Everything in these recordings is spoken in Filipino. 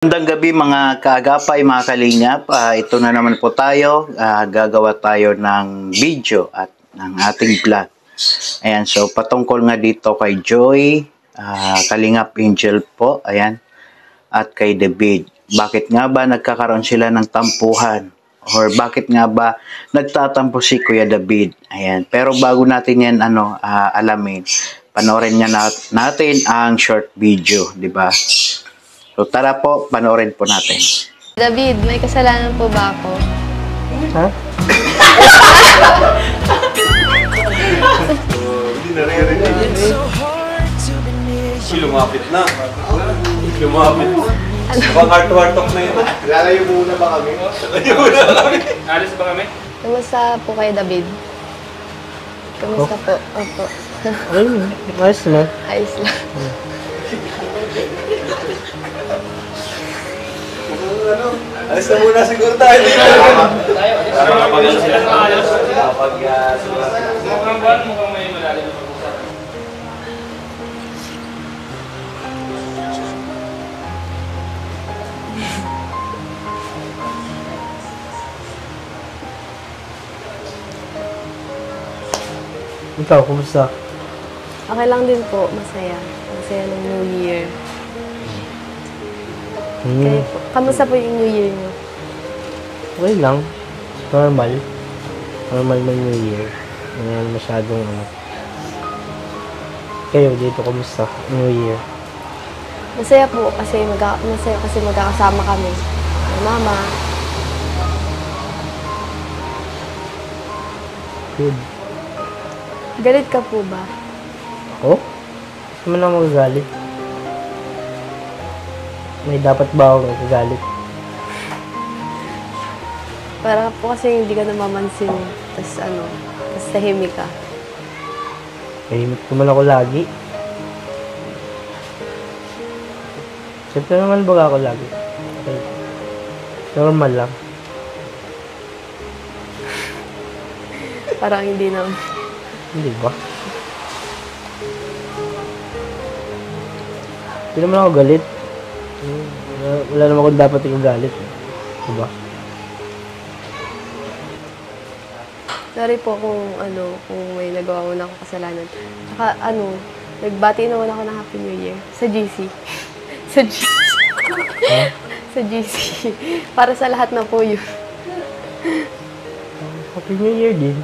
Magandang gabi mga kaagapay, mga kalingap. Ito na naman po tayo. Gagawa tayo ng video at ng ating vlog. Ayan, so patungkol nga dito kay Joy, Kalingap Angel po, ayan, at kay David. Bakit nga ba nagkakaroon sila ng tampuhan? Or bakit nga ba nagtatampo si Kuya David? Ayan, pero bago natin yan alamin, panoorin nga natin ang short video, di ba? So tara po, panoorin po natin. David, may kasalanan po ba ako? Ha? Hindi naririnig. Lumapit na. Lumapit na. Baka heart-to-heart talk na yun. Lalayo muna ba kami? Lalayo muna kami. Alis ba kami? Kamusta po kayo, David? Kamusta po? Opo. Ayos na. Ayos lang. Alis na muna siguro tayo dito. Para makapag-alas sila sa alas. Mukhang ba? Mukhang may malalim na pag-usap. Ikaw, kumusta? Okay lang din po. Masaya. Masaya ng New Year. Kayo po. Kamusta po yung New Year niyo? Okay lang. Normal. Normal na New Year. Ngayon masyadong Kayo dito, kumusta? New Year. Masaya po kasi magkakasama kami. May mama. Good. Galit ka po ba? Ako? Gusto mo na magagalit? May dapat ba ako magagalit? Para po kasi hindi ka namamansin. Tapos tahimik ka. Tahimik naman ako lagi. Siyempre naman baga ako lagi. Okay. Normal lang. Parang hindi naman. Hindi ba? Hindi naman ako galit. Wala naman akong dapat ikagalit. Diba? Sorry po kung may nagawa ko na akong kasalanan. Saka nagbati naman ako ng Happy New Year sa GC. Sa GC. Huh? Sa GC. Para sa lahat na po yun. Happy New Year din.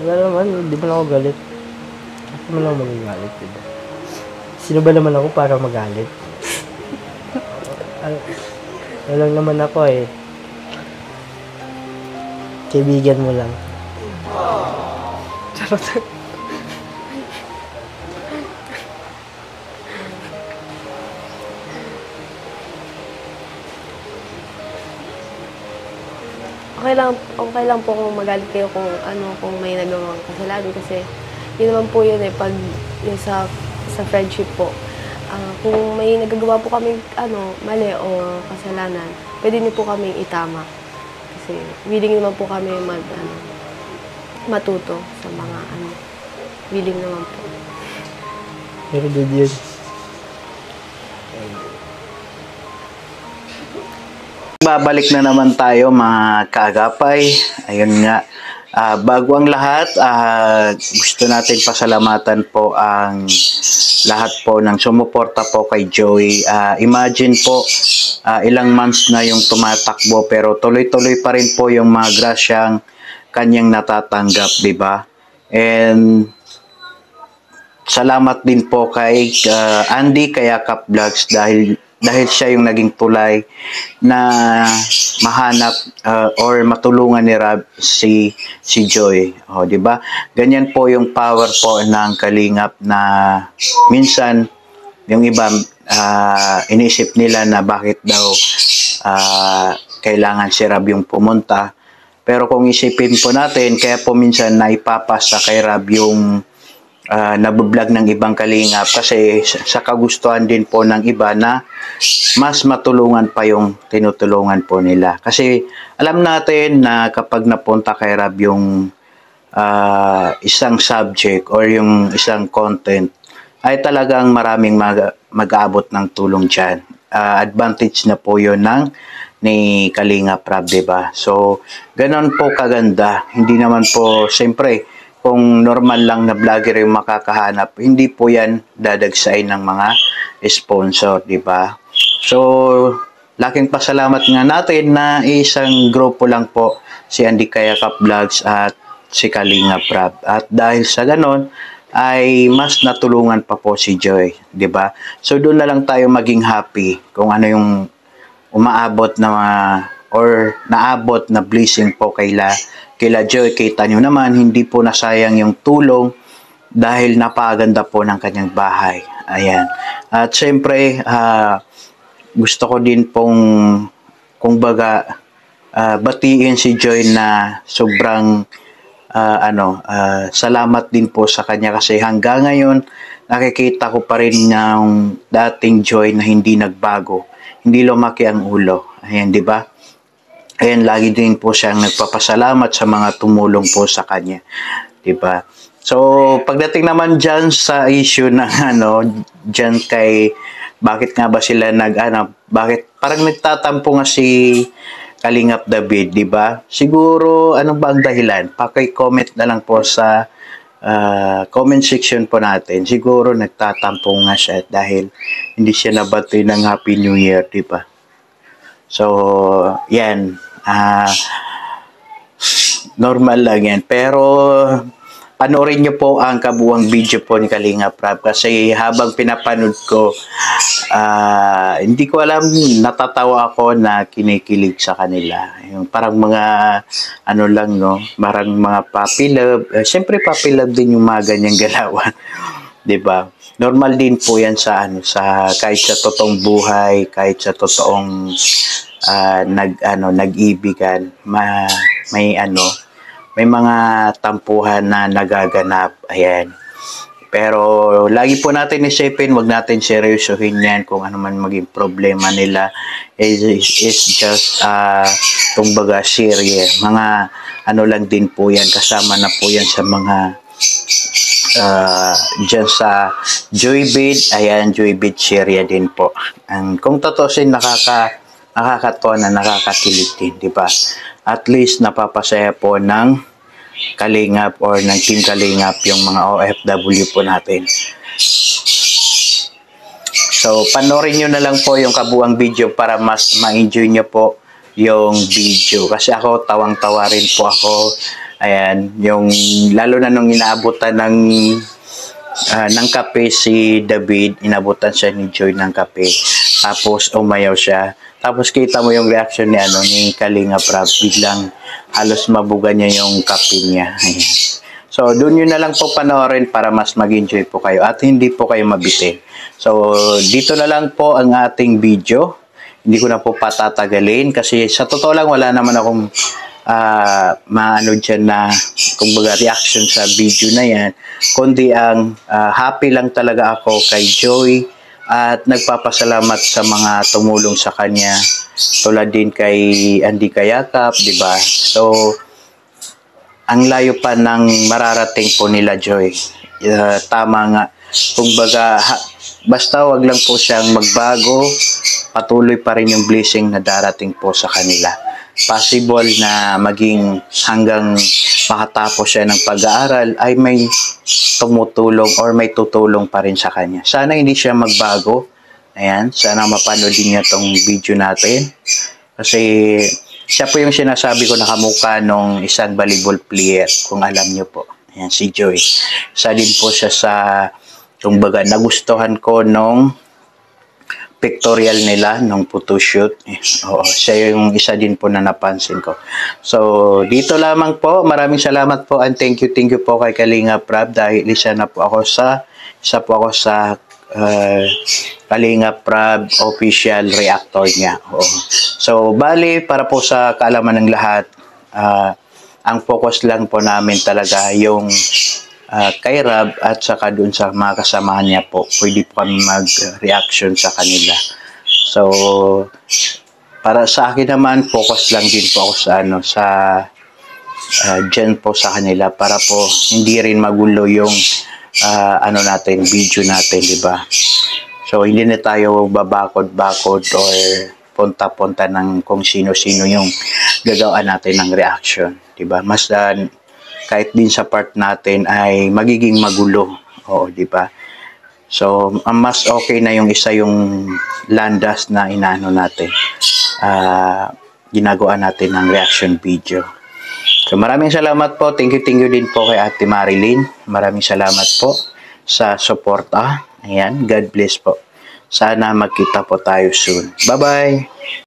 Wala naman, hindi mo na ako galit. Hindi mo na ako magagalit, diba? Sino ba naman ako para magalit? Walang naman ako eh. Kaibigan mo lang. Charot. Okay lang po kung magalit kayo kung may nagawang kasalanan kasi yun naman po yun pag yung sa friendship po. Kung may nagagawa po kami mali o kasalanan, pwede niyo po kaming itama. Kasi willing naman po kami matuto sa mga willing naman po. Pero good yun. Babalik na naman tayo mga kaagapay. Ayun nga. Bago ang lahat, gusto natin pasalamatan po ang lahat po ng sumuporta po kay Joey. Imagine po, ilang months na yung tumatakbo pero tuloy-tuloy pa rin po yung mga grasyang kanyang natatanggap, di ba? And salamat din po kay Andy Kayakap Vlogs dahil siya yung naging tulay na mahanap or matulungan ni Rob si Joy. O, di ba? Ganyan po yung power po ng Kalingap na minsan yung iba inisip nila na bakit daw kailangan si Rob yung pumunta. Pero kung isipin po natin, kaya po minsan naipapasa kay Rob yung nabablog ng ibang kalingap kasi sa kagustuhan din po ng iba na mas matulungan pa yung tinutulungan po nila. Kasi alam natin na kapag napunta kay Rob yung isang subject or yung isang content ay talagang maraming mag-aabot ng tulong dyan. Advantage na po yun ni Kalinga Prab, diba? So, ganon po kaganda. Hindi naman po, siyempre, kung normal lang na vlogger yung makakahanap, hindi po yan dadagsain ng mga sponsor, diba? So, laking pasalamat nga natin na isang grupo lang po si Andy Kayakap Vlogs at si Kalinga Prab. At dahil sa ganon, ay mas natulungan pa po si Joy, 'di ba? So doon na lang tayo maging happy kung ano yung umaabot na or naabot na blessing po kila Joy. Kita nyo naman, hindi po nasayang yung tulong dahil napaganda po ng kanyang bahay. Ayan. At syempre, gusto ko din pong kumbaga batiin si Joy na sobrang salamat din po sa kanya kasi hanggang ngayon nakikita ko pa rin ng dating Joy na hindi nagbago, hindi lumaki ang ulo. Ayan, di ba? Ayan, lagi din po siyang nagpapasalamat sa mga tumulong po sa kanya, di ba? So, pagdating naman dyan sa issue ng dyan kay bakit nga ba sila bakit parang nagtatampo nga si Kalingap David, di ba? Siguro, ano ba ang dahilan? Paki-comment na lang po sa comment section po natin. Siguro nagtatampo nga siya dahil hindi siya nabati ng Happy New Year, di ba? So, yan. Normal lang yan. Pero, panoorin nyo po ang kabuang video po ni Kalinga Prab kasi habang pinapanood ko, hindi ko alam, natatawa ako na kinikilig sa kanila. Yung parang mga, parang mga puppy love. Siyempre puppy love din yung mga ganyang galawan. 'Di ba? Normal din po yan sa kahit sa totoong buhay, kahit sa totoong nag-ibigan, may mga tampuhan na nagaganap. Ayan. Pero lagi po natin isipin, wag natin seryosohin yan kung ano man maging problema nila. It's just kumbaga serye. Mga lang din po yan. Kasama na po yan sa mga dyan sa Joybit. Ayan, Joybit serye din po. And kung tutusin, nakakatawa na nakakakilig din, di ba? At least napapasaya po ng Kalingap or ng Team Kalingap yung mga OFW po natin. So, panoorin nyo na lang po yung kabuang video para mas ma-enjoy nyo po yung video. Kasi ako, tawang-tawa rin po ako. Ayan, lalo na nung inaabutan ng kape si David, inabutan siya ni Joy ng kape. Tapos, umayaw siya. Tapos, kita mo yung reaction ni Kalinga Prab. Biglang halos mabuga niya yung kape niya. Ayan. So, doon nyo na lang po panoorin para mas mag-enjoy po kayo at hindi po kayo mabitin. So, dito na lang po ang ating video. Hindi ko na po patatagalin kasi sa totoo lang wala naman akong dyan na kumbaga reaction sa video na yan. Kundi ang happy lang talaga ako kay Joy at nagpapasalamat sa mga tumulong sa kanya. Tulad din kay Andy Kayakap, di ba? So, ang layo pa ng mararating po nila Joy. Tama nga. Kumbaga, basta wag lang po siyang magbago, patuloy pa rin yung blessing na darating po sa kanila. Possible na maging hanggang makatapos siya ng pag-aaral ay may tumutulong or may tutulong pa rin sa kanya. Sana hindi siya magbago. Ayan, sana mapanood din niya tong video natin. Kasi siya po yung sinasabi ko na kamukha nung isang volleyball player, kung alam niyo po. Ayan, si Joy. Isa din po siya sa, kumbaga, nagustuhan ko nung pictorial nila, nung photoshoot. Oo, siya yung isa din po na napansin ko. So, dito lamang po. Maraming salamat po and thank you po kay Kalinga Prab dahil isa po ako sa Kalinga Prab official reactor niya. Oo. So, bali, para po sa kaalaman ng lahat, ang focus lang po namin talaga yung kay Rab at saka dun sa mga kasamahan niya po. Pwede po kami mag-reaction sa kanila. So, para sa akin naman, focus lang din po ako sa dyan po sa kanila para po hindi rin magulo yung video natin, di ba? So, hindi na tayo babakod-bakod or punta-punta ng kung sino-sino yung gagawa natin ng reaction. Diba? Mas kahit din sa part natin ay magiging magulo. Oo, diba? So, mas okay na yung isa yung landas na inaano natin. Ginagawa natin ng reaction video. So, maraming salamat po. Thank you din po kay Ate Marilyn. Maraming salamat po sa suporta. Ayan, God bless po. Sana magkita po tayo soon. Bye-bye!